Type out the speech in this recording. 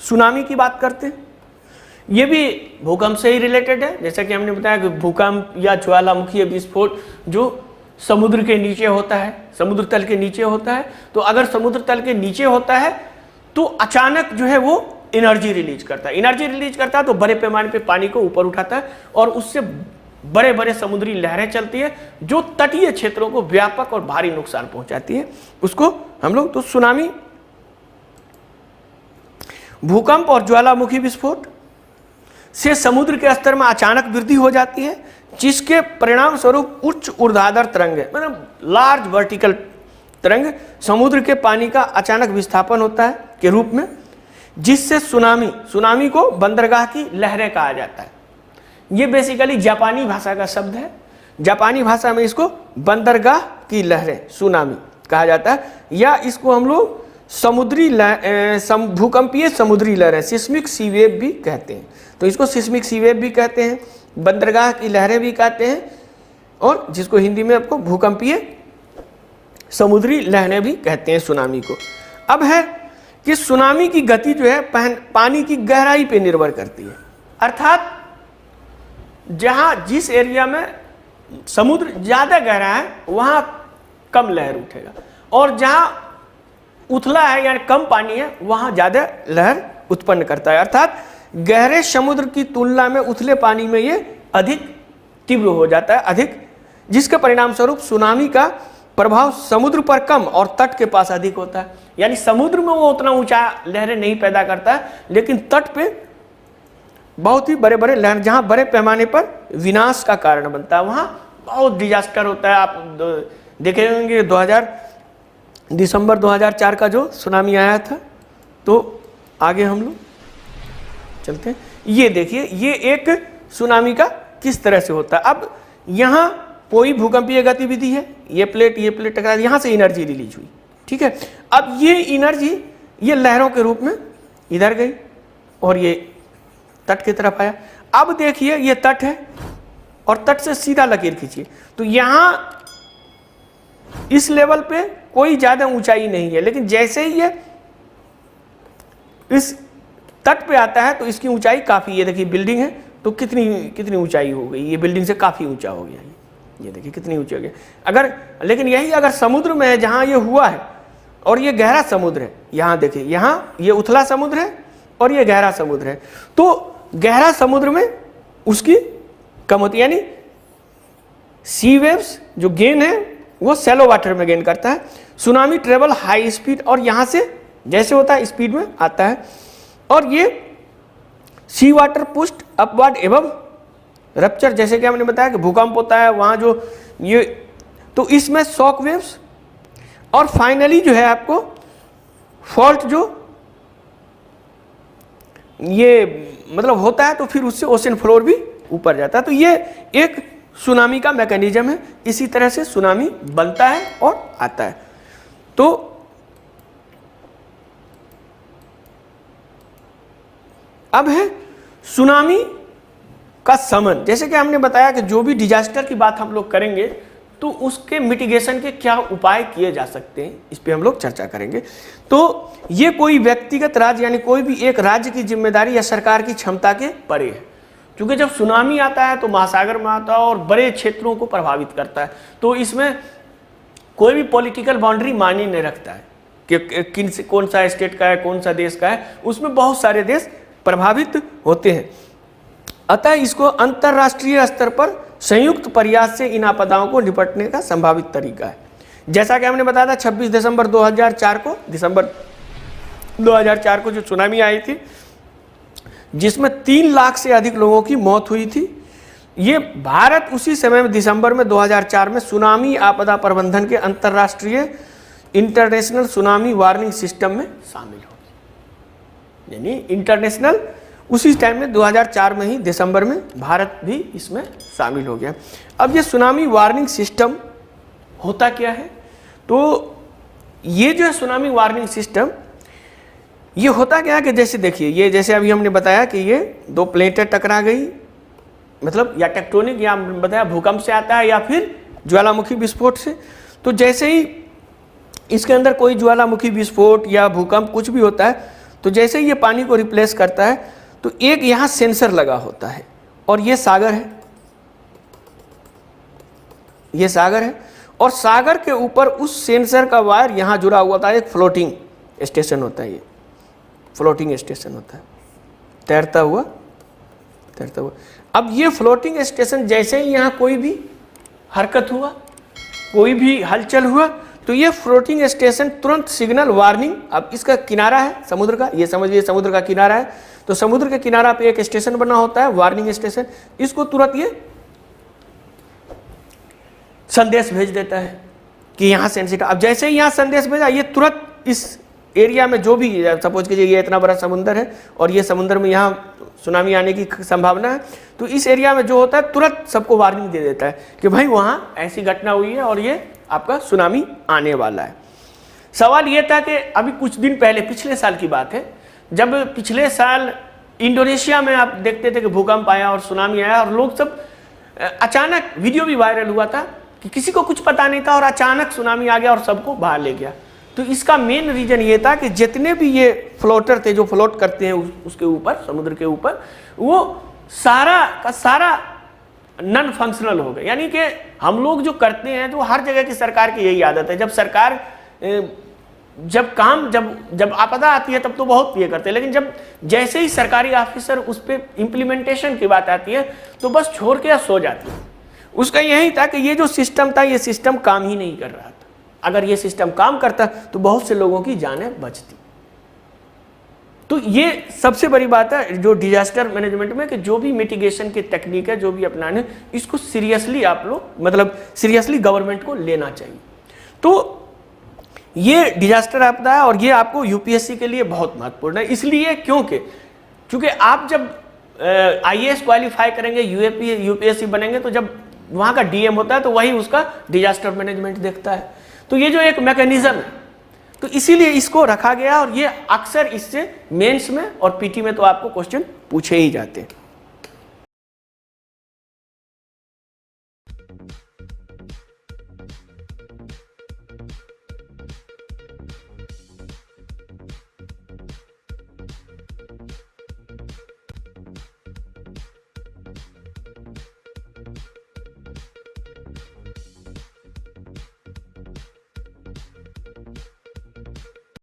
Tsunami की बात करते हैं। ये भी भूकंप से ही रिलेटेड है। जैसा कि हमने बताया कि भूकंप या ज्वालामुखी विस्फोट जो समुद्र के नीचे होता है, समुद्र तल के नीचे होता है, तो अगर समुद्र तल के नीचे होता है तो अचानक जो है वो एनर्जी रिलीज करता है। एनर्जी रिलीज करता है तो बड़े पैमाने पे पानी को ऊपर उठाता है और उससे बड़े बड़े समुद्री लहरें चलती है जो तटीय क्षेत्रों को व्यापक और भारी नुकसान पहुंचाती है। उसको हम लोग तो सुनामी, भूकंप और ज्वालामुखी विस्फोट से समुद्र के स्तर में अचानक वृद्धि हो जाती है, जिसके परिणाम स्वरूप उच्च ऊर्ध्वाधर तरंग, मतलब लार्ज वर्टिकल तरंग, समुद्र के पानी का अचानक विस्थापन होता है के रूप में, जिससे सुनामी को बंदरगाह की लहरें कहा जाता है। ये बेसिकली जापानी भाषा का शब्द है। जापानी भाषा में इसको बंदरगाह की लहरें, सुनामी कहा जाता है, या इसको हम लोग समुद्री भूकंपीय समुद्री लहरें, सिस्मिक सी वेव भी कहते हैं। तो इसको सिस्मिक सी वेव भी कहते हैं, बंदरगाह की लहरें भी कहते हैं, और जिसको हिंदी में आपको भूकंपीय समुद्री लहरें भी कहते हैं सुनामी को। अब है कि सुनामी की गति जो है पानी की गहराई पे निर्भर करती है, अर्थात जिस एरिया में समुद्र ज़्यादा गहरा है वहाँ कम लहर उठेगा, और जहाँ उथला है यानी कम पानी है वहाँ ज़्यादा लहर उत्पन्न करता है। अर्थात गहरे समुद्र की तुलना में उथले पानी में ये अधिक तीव्र हो जाता है, अधिक, जिसके परिणाम स्वरूप सुनामी का प्रभाव समुद्र पर कम और तट के पास अधिक होता है। यानी समुद्र में वो उतना ऊंचा लहरें नहीं पैदा करता है, लेकिन तट पे बहुत ही बड़े बड़े लहर, जहाँ बड़े पैमाने पर विनाश का कारण बनता है, वहाँ बहुत डिजास्टर होता है। आप देखे होंगे दिसंबर 2004 का जो सुनामी आया था। तो आगे हम लोग चलते हैं। ये देखिए, ये एक सुनामी का किस तरह से होता है। अब यहाँ कोई भूकंपीय गतिविधि है, ये प्लेट टकरा, यहाँ से एनर्जी रिलीज हुई, ठीक है। अब ये एनर्जी ये लहरों के रूप में इधर गई और ये तट की तरफ आया। अब देखिए ये तट है और तट से सीधा लकीर खींचिए, तो यहाँ इस लेवल पे कोई ज़्यादा ऊंचाई नहीं है, लेकिन जैसे ही ये इस तट पे आता है तो इसकी ऊंचाई काफ़ी, ये देखिए बिल्डिंग है तो कितनी ऊंचाई हो गई, ये बिल्डिंग से काफ़ी ऊंचा हो गया, ये देखिए कितनी ऊंची हो गया। लेकिन यही अगर समुद्र में है जहाँ ये हुआ है और ये गहरा समुद्र है, यहाँ देखिए, यहाँ ये उथला समुद्र है और ये गहरा समुद्र है, तो गहरा समुद्र में उसकी कम होती है, यानी सी वेव्स जो गेन है वो सैलो वाटर में गेन करता है। सुनामी ट्रेवल हाई स्पीड, और यहाँ से जैसे होता है स्पीड में आता है, और ये सी वाटर पुस्ट अपवर्ड एवं रप्चर, जैसे कि हमने बताया कि भूकंप होता है वहाँ जो ये, तो इसमें शॉक वेव्स, और फाइनली जो है आपको फॉल्ट जो ये मतलब होता है, तो फिर उससे ओशन फ्लोर भी ऊपर जाता है। तो ये एक सुनामी का मैकेनिज्म है। इसी तरह से सुनामी बनता है और आता है। तो अब है सुनामी का समन। जैसे कि हमने बताया कि जो भी डिजास्टर की बात हम लोग करेंगे तो उसके मिटिगेशन के क्या उपाय किए जा सकते हैं, इस पे हम लोग चर्चा करेंगे। तो ये कोई व्यक्तिगत राज्य यानी कोई भी एक राज्य की जिम्मेदारी या सरकार की क्षमता के परे है, क्योंकि जब सुनामी आता है तो महासागर में आता है और बड़े क्षेत्रों को प्रभावित करता है, तो इसमें कोई भी पॉलिटिकल बाउंड्री मायने नहीं रखता है कि कौन सा स्टेट का है, कौन सा देश का है, उसमें बहुत सारे देश प्रभावित होते हैं। अतः इसको अंतर्राष्ट्रीय स्तर पर संयुक्त प्रयास से इन आपदाओं को निपटने का संभावित तरीका है। जैसा कि हमने बताया था 26 दिसंबर 2004 को जो सुनामी आई थी, जिसमें 3 लाख से अधिक लोगों की मौत हुई थी। ये भारत उसी समय में दिसंबर में 2004 में सुनामी आपदा प्रबंधन के अंतर्राष्ट्रीय इंटरनेशनल सुनामी वार्निंग सिस्टम में शामिल हो गया। यानी इंटरनेशनल उसी टाइम में 2004 में ही दिसंबर में भारत भी इसमें शामिल हो गया। अब ये सुनामी वार्निंग सिस्टम होता क्या है, तो ये जो है सुनामी वार्निंग सिस्टम, ये होता क्या है कि जैसे देखिए, ये जैसे अभी हमने बताया कि ये 2 प्लेटें टकरा गई, मतलब या टेक्टोनिक या बताया भूकंप से आता है या फिर ज्वालामुखी विस्फोट से। तो जैसे ही इसके अंदर कोई ज्वालामुखी विस्फोट या भूकंप कुछ भी होता है तो जैसे ही ये पानी को रिप्लेस करता है तो एक यहाँ सेंसर लगा होता है, और ये सागर है, ये सागर है, और सागर के ऊपर उस सेंसर का वायर यहाँ जुड़ा हुआ था। एक फ्लोटिंग स्टेशन होता है, ये फ्लोटिंग स्टेशन होता है, तैरता हुआ। अब ये फ्लोटिंग स्टेशन जैसे ही यहाँ कोई भी हरकत हुआ, कोई भी हलचल हुआ, तो ये फ्लोटिंग स्टेशन तुरंत सिग्नल वार्निंग। अब इसका किनारा है समुद्र का, ये समझिए समुद्र का किनारा है, तो समुद्र के किनारा पे एक स्टेशन बना होता है, वार्निंग स्टेशन। इसको तुरंत ये संदेश भेज देता है कि यहाँ सेंसिटिव। अब जैसे ही यहाँ संदेश भेजा, ये तुरंत इस एरिया में जो भी, सपोज कीजिए ये इतना बड़ा समुंदर है और ये समुद्र में यहाँ सुनामी आने की संभावना है, तो इस एरिया में जो होता है तुरंत सबको वार्निंग दे देता है कि भाई वहाँ ऐसी घटना हुई है और ये आपका सुनामी आने वाला है। सवाल ये था कि अभी कुछ दिन पहले, पिछले साल की बात है, जब पिछले साल इंडोनेशिया में आप देखते थे कि भूकंप आया और सुनामी आया, और लोग सब अचानक, वीडियो भी वायरल हुआ था कि किसी को कुछ पता नहीं था और अचानक सुनामी आ गया और सबको बाहर ले गया। तो इसका मेन रीजन ये था कि जितने भी ये फ्लोटर थे जो फ्लोट करते हैं उसके ऊपर, समुद्र के ऊपर, वो सारा का सारा नॉन फंक्शनल हो गए। यानी कि हम लोग जो करते हैं तो हर जगह की सरकार की यही आदत है, जब सरकार जब आपदा आती है तब तो बहुत ये करते हैं, लेकिन जब जैसे ही सरकारी ऑफिसर उस पर इम्प्लीमेंटेशन की बात आती है तो बस छोड़ के सो जाती है। उसका यही था कि ये जो सिस्टम था, ये सिस्टम काम ही नहीं कर रहा था। अगर ये सिस्टम काम करता तो बहुत से लोगों की जानें बचती। तो ये सबसे बड़ी बात है जो डिजास्टर मैनेजमेंट में, कि जो भी मिटिगेशन की टेक्निक है, जो भी अपनाने, इसको सीरियसली आप लोग, मतलब सीरियसली गवर्नमेंट को लेना चाहिए। तो ये डिजास्टर आपदा है और ये आपको यूपीएससी के लिए बहुत महत्वपूर्ण है। इसलिए क्योंकि आप जब आईएएस क्वालिफाई करेंगे, यूपीएससी बनेंगे, तो जब वहाँ का डीएम होता है तो वही उसका डिजास्टर मैनेजमेंट देखता है। तो ये जो एक मैकेनिज्म है, तो इसीलिए इसको रखा गया, और ये अक्सर इससे मेंस में और पीटी में तो आपको क्वेश्चन पूछे ही जाते हैं।